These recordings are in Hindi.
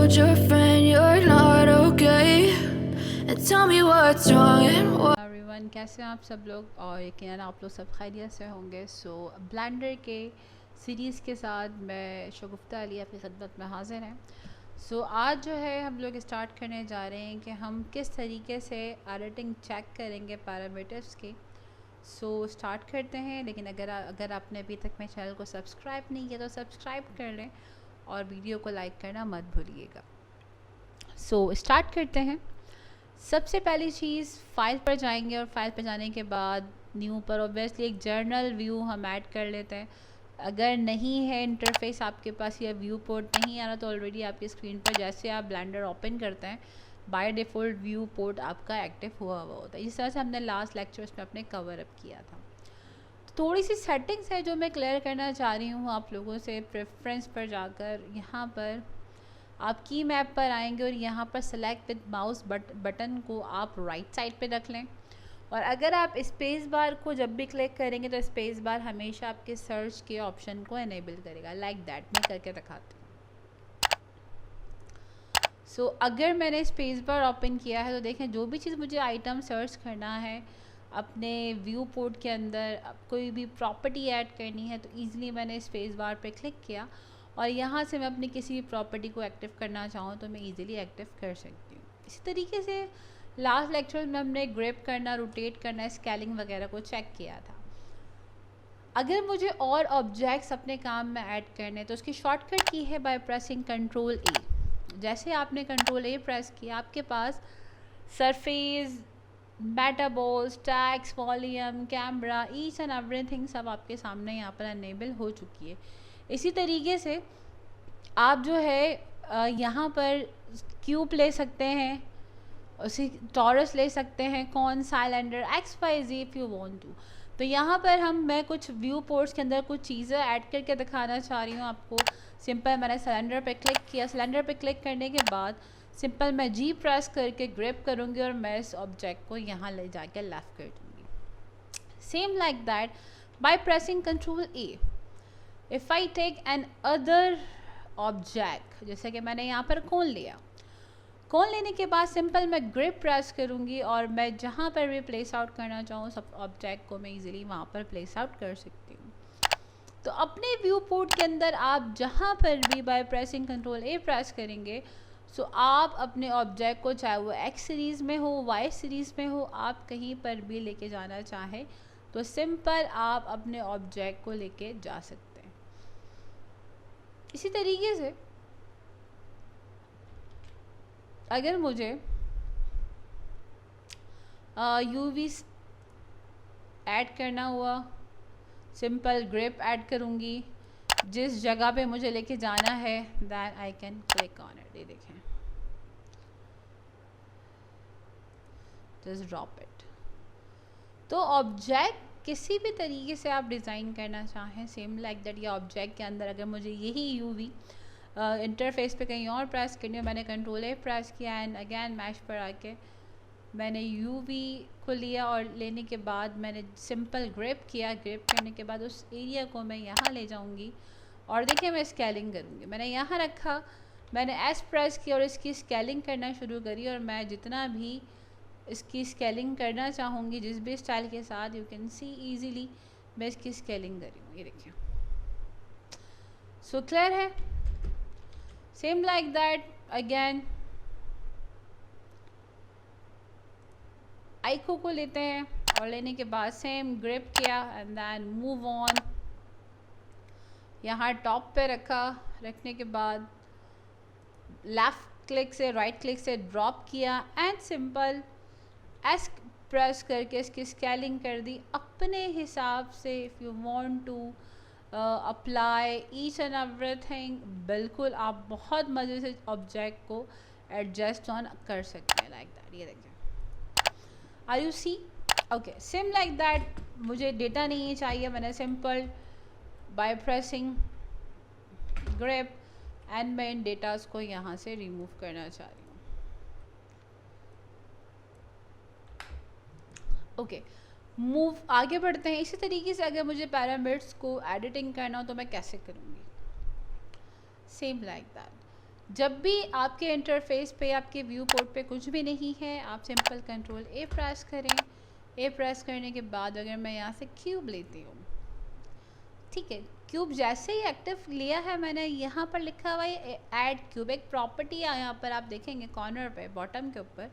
told your friend you're not okay, and tell me what's wrong and what. Everyone, कैसे हैं आप सब लोग? और यकीनन आप लोग सब खैरियत से होंगे। ब्लेंडर के सीरीज़ के साथ मैं शगुफ्ता अली आपकी खिदमत में हाज़िर हैं। आज जो है हम लोग स्टार्ट करने जा रहे हैं कि हम किस तरीके से एडिटिंग चेक करेंगे पैरामीटर्स की। स्टार्ट करते हैं। लेकिन अगर आपने अभी तक मेरे चैनल को सब्सक्राइब नहीं किया तो सब्सक्राइब कर लें और वीडियो को लाइक करना मत भूलिएगा। स्टार्ट करते हैं। सबसे पहली चीज़, फ़ाइल पर जाएंगे और फाइल पर जाने के बाद न्यू पर ऑब्वियसली एक जर्नल व्यू हम ऐड कर लेते हैं। अगर नहीं है इंटरफेस आपके पास या व्यू पोर्ट नहीं आ रहा तो ऑलरेडी आपकी स्क्रीन पर जैसे आप ब्लेंडर ओपन करते हैं बाय डिफ़ॉल्ट व्यू पोर्ट आपका एक्टिव हुआ होता है। इस तरह से हमने लास्ट लेक्चर्स में अपने कवर अप किया था। थोड़ी सी सेटिंग्स है जो मैं क्लियर करना चाह रही हूँ आप लोगों से। प्रेफरेंस पर जाकर यहाँ पर आप की मैप पर आएंगे और यहाँ पर सेलेक्ट विद माउस बटन को आप राइट साइड पे रख लें। और अगर आप स्पेस बार को जब भी क्लिक करेंगे तो स्पेस बार हमेशा आपके सर्च के ऑप्शन को एनेबल करेगा। लाइक दैट मैं करके दिखाती हूँ। अगर मैंने स्पेस बार ओपन किया है तो देखें जो भी चीज़ मुझे आइटम सर्च करना है अपने व्यू पोर्ट के अंदर, कोई भी प्रॉपर्टी ऐड करनी है तो ईज़िली मैंने स्पेस बार पे क्लिक किया और यहाँ से मैं अपनी किसी भी प्रॉपर्टी को एक्टिव करना चाहूँ तो मैं इजीली एक्टिव कर सकती हूँ। इसी तरीके से लास्ट लेक्चर में हमने ग्रिप करना, रोटेट करना, स्केलिंग वगैरह को चेक किया था। अगर मुझे और ऑब्जेक्ट्स अपने काम में ऐड करने तो उसकी शॉर्टकट की है बाय प्रेसिंग कंट्रोल ए। जैसे आपने कंट्रोल ए प्रेस किया आपके पास surface, metaballs, text, volume, camera, each and everything सब आपके सामने यहाँ पर अनेबल हो चुकी है। इसी तरीके से आप जो है यहाँ पर क्यूब ले सकते हैं, उसी टॉरस ले सकते हैं, कौन, cylinder, X Y Z if you want to. तो यहाँ पर मैं कुछ व्यू पोर्ट्स के अंदर कुछ चीज़ें ऐड करके दिखाना चाह रही हूँ आपको। सिंपल मैंने सिलेंडर पे क्लिक किया। सिलेंडर पे क्लिक करने के बाद सिंपल मैं जी प्रेस करके ग्रिप करूँगी और मैं इस ऑब्जेक्ट को यहाँ ले जाकर लेफ्ट कर दूँगी। Same like that by pressing control A. If I take an other object, जैसे कि मैंने यहाँ पर कोन लिया, कोन लेने के बाद सिंपल मैं ग्रिप प्रेस करूँगी और मैं जहाँ पर भी प्लेस आउट करना चाहूँ सब ऑब्जेक्ट को मैं इजीली वहाँ पर प्लेस आउट कर सकती हूँ। तो अपने व्यू पोर्ट के अंदर आप जहाँ पर भी बाय प्रेसिंग कंट्रोल ए प्रेस करेंगे आप अपने ऑब्जेक्ट को, चाहे वो एक्स सीरीज़ में हो, वाई सीरीज़ में हो, आप कहीं पर भी लेके जाना चाहें तो सिंपल आप अपने ऑब्जेक्ट को लेके जा सकते हैं। इसी तरीके से अगर मुझे यूवी ऐड करना हुआ, सिंपल ग्रिप ऐड करूँगी, जिस जगह पे मुझे लेके जाना है that I can click on it. ये देखें, जस्ट ड्रॉप इट। तो ऑब्जेक्ट किसी भी तरीके से आप डिज़ाइन करना चाहें, सेम लाइक दैट, या ऑब्जेक्ट के अंदर अगर मुझे यही यूवी इंटरफेस पे कहीं और प्रेस करनी है, मैंने कंट्रोल ए प्रेस किया एंड अगेन मैश पर आके मैंने यूवी को लिया और लेने के बाद मैंने सिंपल ग्रिप किया। ग्रिप करने के बाद उस एरिया को मैं यहाँ ले जाऊँगी और देखिए मैं स्केलिंग करूँगी। मैंने यहाँ रखा, मैंने एस प्रेस किया और इसकी स्केलिंग करना शुरू करी और मैं जितना भी इसकी स्केलिंग करना चाहूँगी जिस भी स्टाइल के साथ, यू कैन सी ईजीली मैं इसकी स्केलिंग करी हूँ। ये देखिए, सो क्लियर है। सेम लाइक दैट अगेन आइको को लेते हैं और लेने के बाद सेम ग्रिप किया एंड देन मूव ऑन। यहाँ टॉप पे रखा, रखने के बाद लेफ़्ट क्लिक से राइट क्लिक से ड्रॉप किया एंड सिंपल एस प्रेस करके इसकी स्केलिंग कर दी अपने हिसाब से। If you want to apply each and everything, बिल्कुल आप बहुत मज़े से ऑब्जेक्ट को एडजस्ट ऑन कर सकते हैं लाइक दैट। ये देखें, are you see? Okay, same like that मुझे डेटा नहीं चाहिए, मैंने simple by pressing grip and मैं इन डेटास को यहाँ से रिमूव करना चाह रही हूँ। ओके, मूव आगे बढ़ते हैं। इसी तरीके से अगर मुझे पैरामीटर्स को एडिटिंग करना हो तो मैं कैसे करूँगी? सेम लाइक दैट, जब भी आपके इंटरफेस पे, आपके व्यू पोर्ट पे कुछ भी नहीं है, आप सिंपल कंट्रोल ए प्रेस करें। ए प्रेस करने के बाद अगर मैं यहाँ से क्यूब लेती हूँ, ठीक है, क्यूब जैसे ही एक्टिव लिया है मैंने, यहाँ पर लिखा हुआ है ऐड क्यूब, एक प्रॉपर्टी है यहाँ पर आप देखेंगे कॉर्नर पे बॉटम के ऊपर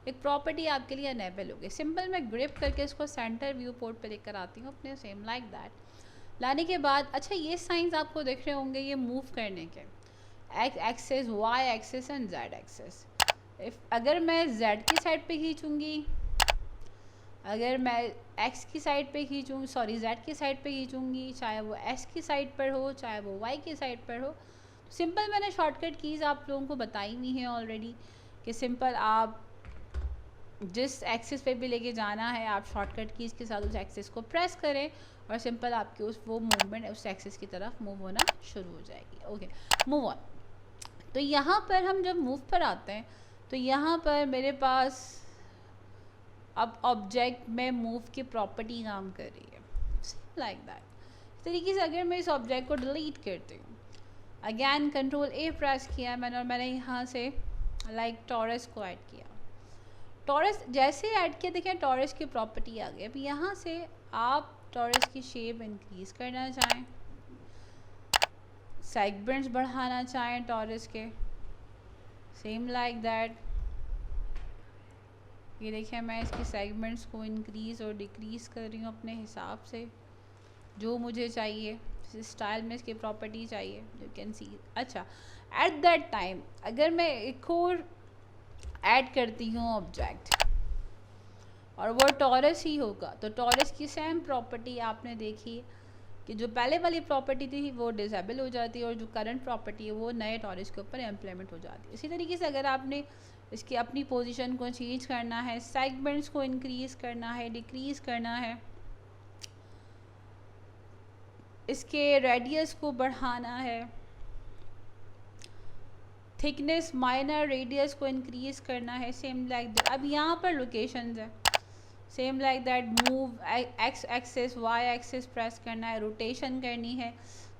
एक प्रॉपर्टी आपके लिए अनेबल होगी। सिंपल मैं ग्रिप करके इसको सेंटर व्यू पोर्ट पे लेकर आती हूँ अपने, सेम लाइक दैट। लाने के बाद अच्छा ये साइंस आपको दिख रहे होंगे ये मूव करने के, X axis, Y axis and Z axis. अगर मैं जेड की साइड पे खींचूँगी, अगर मैं एक्स की साइड पे खींचूँ, सॉरी जेड की साइड पे खींचूँगी, चाहे वो एस की साइड पर हो चाहे वो वाई की साइड पर हो, सिंपल मैंने शॉर्टकट कीज़ आप लोगों को बताई हुई हैं ऑलरेडी कि सिंपल आप जिस एक्सिस पे भी लेके जाना है आप शॉर्टकट कीज़ के साथ उस एक्सिस को प्रेस करें और सिंपल आपकी वो मूवमेंट उस एक्सिस की तरफ मूव होना शुरू हो जाएगी। Okay, move on. तो यहाँ पर हम जब मूव पर आते हैं तो यहाँ पर मेरे पास अब ऑब्जेक्ट में मूव की प्रॉपर्टी काम कर रही है, लाइक दैट। इस तरीके से अगर मैं इस ऑब्जेक्ट को डिलीट करती हूँ, अगैन कंट्रोल ए प्रेस किया मैंने और मैंने यहाँ से लाइक टॉरस को ऐड किया। टॉरस जैसे ऐड किया देखें टॉरस की प्रॉपर्टी आ गई। अब यहाँ से आप टॉरस की शेप इंक्रीज़ करना चाहें, सेगमेंट्स बढ़ाना चाहें टॉरस के, सेम लाइक दैट। ये देखिए मैं इसकी सेगमेंट्स को इंक्रीज़ और डिक्रीज़ कर रही हूँ अपने हिसाब से जो मुझे चाहिए, जिस स्टाइल में इसकी प्रॉपर्टी चाहिए, यू कैन सी। अच्छा, एट दैट टाइम अगर मैं एक और ऐड करती हूँ ऑब्जेक्ट और वो टॉरस ही होगा तो टॉरस की सेम प्रॉपर्टी आपने देखी कि जो पहले वाली प्रॉपर्टी थी वो डिसेबल हो जाती है और जो करंट प्रॉपर्टी है वो नए टॉरस के ऊपर इम्प्लीमेंट हो जाती है। इसी तरीके से अगर आपने इसकी अपनी पोजीशन को चेंज करना है, सेगमेंट्स को इंक्रीज़ करना है, डिक्रीज़ करना है, इसके रेडियस को बढ़ाना है, थिकनेस माइनर रेडियस को इंक्रीज़ करना है, सेम लाइक दैट। अब यहाँ पर लोकेशंस है, same like that, move X axis, Y axis press करना है, रोटेशन करनी है।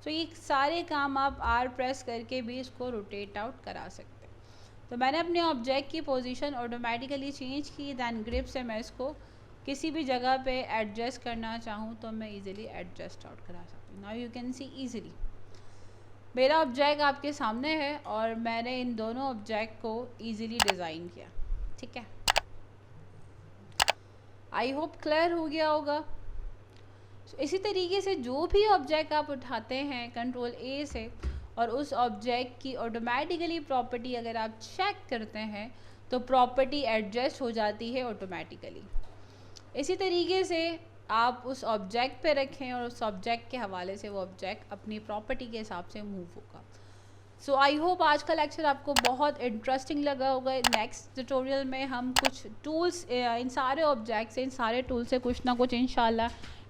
तो ये सारे काम आप आर प्रेस करके भी इसको रोटेट आउट करा सकते हैं। तो मैंने अपने ऑब्जेक्ट की पोजीशन ऑटोमेटिकली चेंज की, दैन ग्रिप से मैं इसको किसी भी जगह पे एडजस्ट करना चाहूँ तो मैं इजीली एडजस्ट आउट करा सकती हूँ। Now you can see easily मेरा ऑब्जेक्ट आपके सामने है और मैंने इन दोनों ऑब्जेक्ट को इजीली डिज़ाइन किया, ठीक है। आई होप क्लियर हो गया होगा। इसी तरीके से जो भी ऑब्जेक्ट आप उठाते हैं कंट्रोल ए से और उस ऑब्जेक्ट की ऑटोमेटिकली प्रॉपर्टी अगर आप चेक करते हैं तो प्रॉपर्टी एडजस्ट हो जाती है ऑटोमेटिकली। इसी तरीके से आप उस ऑब्जेक्ट पे रखें और उस ऑब्जेक्ट के हवाले से वो ऑब्जेक्ट अपनी प्रॉपर्टी के हिसाब से मूव होगा। सो आई होप आज का लेक्चर आपको बहुत इंटरेस्टिंग लगा होगा। नेक्स्ट ट्यूटोरियल में हम कुछ टूल्स, इन सारे ऑब्जेक्ट से, इन सारे टूल से कुछ ना कुछ इंशाल्लाह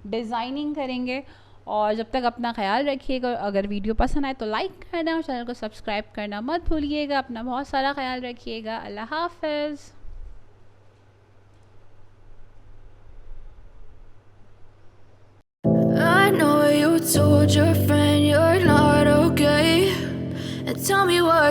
डिज़ाइनिंग करेंगे। और जब तक अपना ख्याल रखिएगा, अगर वीडियो पसंद आए तो लाइक करना और चैनल को सब्सक्राइब करना मत भूलिएगा। अपना बहुत सारा ख्याल रखिएगा। अल्लाह हाफ़िज़। I know you told your friend you're not okay, and tell me what